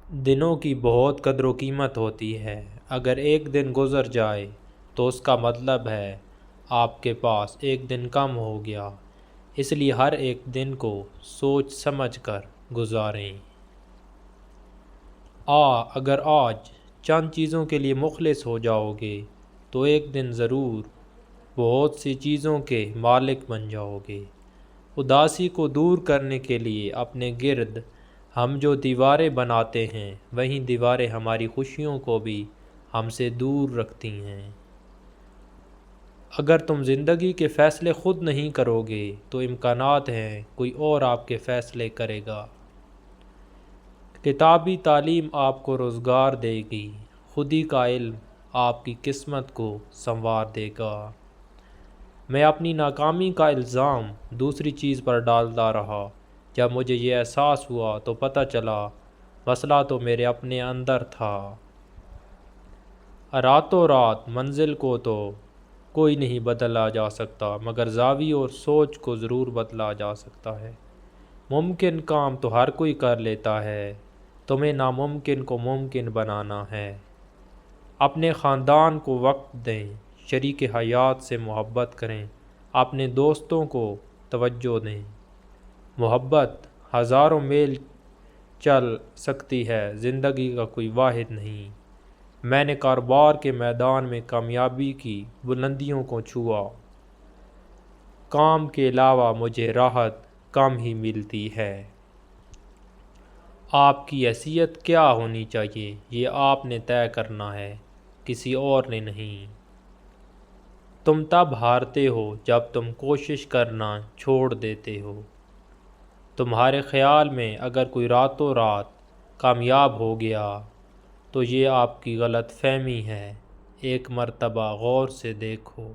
دنوں کی بہت قدر و قیمت ہوتی ہے۔ اگر ایک دن گزر جائے تو اس کا مطلب ہے آپ کے پاس ایک دن کم ہو گیا، اس لیے ہر ایک دن کو سوچ سمجھ کر گزاریں۔ اگر آج چند چیزوں کے لیے مخلص ہو جاؤ گے تو ایک دن ضرور بہت سی چیزوں کے مالک بن جاؤ گے۔ اداسی کو دور کرنے کے لیے اپنے گرد ہم جو دیواریں بناتے ہیں وہیں دیواریں ہماری خوشیوں کو بھی ہم سے دور رکھتی ہیں۔ اگر تم زندگی کے فیصلے خود نہیں کرو گے تو امکانات ہیں کوئی اور آپ کے فیصلے کرے گا۔ کتابی تعلیم آپ کو روزگار دے گی، خودی کا علم آپ کی قسمت کو سنوار دے گا۔ میں اپنی ناکامی کا الزام دوسری چیز پر ڈالتا رہا، جب مجھے یہ احساس ہوا تو پتہ چلا مسئلہ تو میرے اپنے اندر تھا۔ راتوں رات منزل کو تو کوئی نہیں بدلا جا سکتا، مگر زاویے اور سوچ کو ضرور بدلا جا سکتا ہے۔ ممکن کام تو ہر کوئی کر لیتا ہے، تمہیں ناممکن کو ممکن بنانا ہے۔ اپنے خاندان کو وقت دیں، شریک حیات سے محبت کریں، اپنے دوستوں کو توجہ دیں۔ محبت ہزاروں میل چل سکتی ہے، زندگی کا کوئی واحد نہیں۔ میں نے کاروبار کے میدان میں کامیابی کی بلندیوں کو چھوا، کام کے علاوہ مجھے راحت کم ہی ملتی ہے۔ آپ کی حیثیت کیا ہونی چاہیے یہ آپ نے طے کرنا ہے، کسی اور نے نہیں۔ تم تب ہارتے ہو جب تم کوشش کرنا چھوڑ دیتے ہو۔ تمہارے خیال میں اگر کوئی راتوں رات کامیاب ہو گیا تو یہ آپ کی غلط فہمی ہے، ایک مرتبہ غور سے دیکھو۔